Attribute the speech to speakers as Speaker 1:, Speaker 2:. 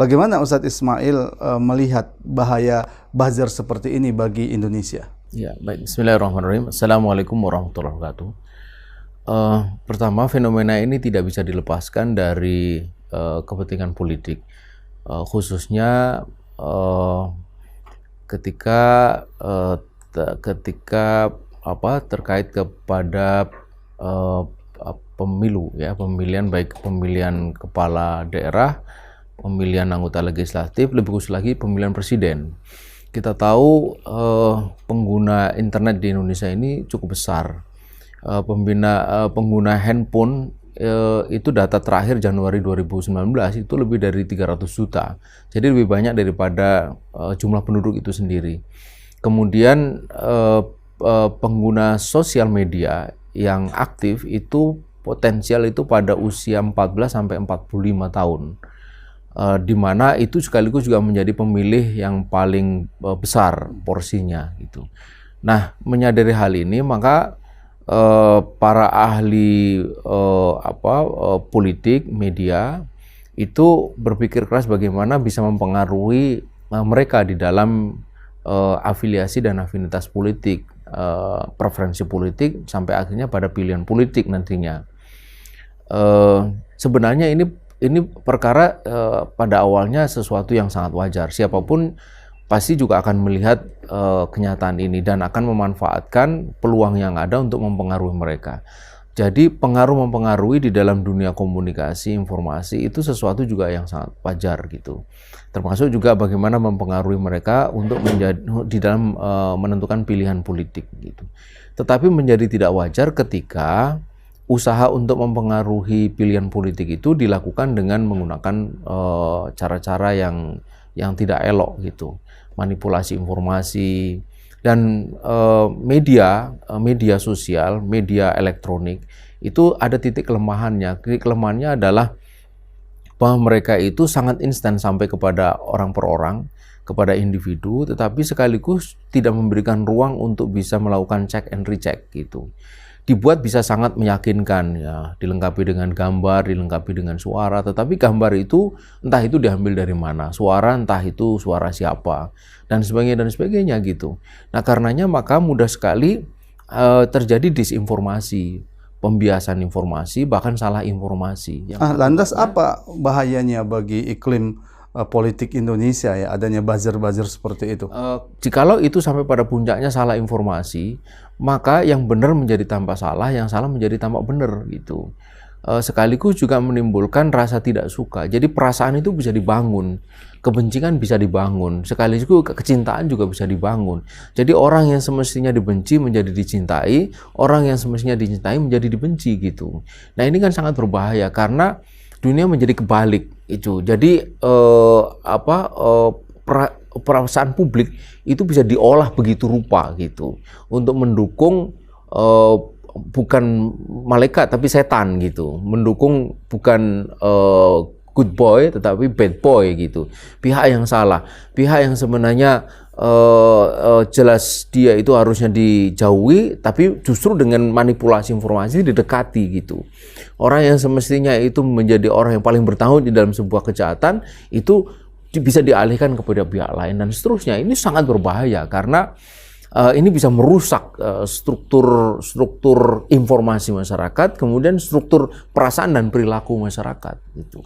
Speaker 1: Bagaimana Ustadz Ismail melihat bahaya buzzer seperti ini bagi Indonesia?
Speaker 2: Ya, baik. Bismillahirrahmanirrahim. Assalamualaikum warahmatullahi wabarakatuh. Pertama, fenomena ini tidak bisa dilepaskan dari kepentingan politik, khususnya ketika terkait kepada pemilu, ya, pemilihan, baik pemilihan kepala daerah, pemilihan anggota legislatif, lebih khusus lagi pemilihan presiden. Kita tahu pengguna internet di Indonesia ini cukup besar. Pengguna handphone itu data terakhir Januari 2019 itu lebih dari 300 juta. Jadi lebih banyak daripada jumlah penduduk itu sendiri. Kemudian pengguna sosial media yang aktif itu potensial itu pada usia 14 sampai 45 tahun. Di mana itu sekaligus juga menjadi pemilih yang paling besar porsinya gitu. Nah, menyadari hal ini maka para ahli politik, media itu berpikir keras bagaimana bisa mempengaruhi mereka di dalam afiliasi dan afinitas politik, preferensi politik sampai akhirnya pada pilihan politik nantinya. Sebenarnya ini perkara pada awalnya sesuatu yang sangat wajar. Siapapun pasti juga akan melihat kenyataan ini dan akan memanfaatkan peluang yang ada untuk mempengaruhi mereka. Jadi mempengaruhi di dalam dunia komunikasi, informasi itu sesuatu juga yang sangat wajar gitu. Termasuk juga bagaimana mempengaruhi mereka untuk di dalam menentukan pilihan politik gitu. Tetapi menjadi tidak wajar ketika usaha untuk mempengaruhi pilihan politik itu dilakukan dengan menggunakan cara-cara yang tidak elok gitu, manipulasi informasi dan media sosial, media elektronik itu ada titik kelemahannya. Titik kelemahannya adalah bahwa mereka itu sangat instan sampai kepada orang per orang, kepada individu, tetapi sekaligus tidak memberikan ruang untuk bisa melakukan check and recheck gitu. Dibuat bisa sangat meyakinkan, ya, dilengkapi dengan gambar, dilengkapi dengan suara, tetapi gambar itu entah itu diambil dari mana, suara entah itu suara siapa, dan sebagainya gitu. Nah, karenanya maka mudah sekali terjadi disinformasi, pembiasan informasi, bahkan salah informasi.
Speaker 1: Lantas apa bahayanya bagi iklim politik Indonesia, ya, adanya buzzer-buzzer seperti itu?
Speaker 2: Jikalau itu sampai pada puncaknya salah informasi, maka yang benar menjadi tampak salah, yang salah menjadi tampak benar gitu. Sekaligus juga menimbulkan rasa tidak suka. Jadi perasaan itu bisa dibangun, kebencian bisa dibangun, sekaligus kecintaan juga bisa dibangun. Jadi orang yang semestinya dibenci menjadi dicintai, orang yang semestinya dicintai menjadi dibenci gitu. Nah, ini kan sangat berbahaya karena dunia menjadi kebalik itu. Jadi perasaan publik itu bisa diolah begitu rupa gitu untuk mendukung bukan malaikat tapi setan gitu, mendukung bukan good boy tetapi bad boy gitu, pihak yang salah, pihak yang sebenarnya jelas dia itu harusnya dijauhi, tapi justru dengan manipulasi informasi didekati gitu. Orang yang semestinya itu menjadi orang yang paling bertanggung di dalam sebuah kejahatan itu bisa dialihkan kepada pihak lain dan seterusnya. Ini sangat berbahaya karena ini bisa merusak struktur informasi masyarakat, kemudian struktur perasaan dan perilaku masyarakat gitu.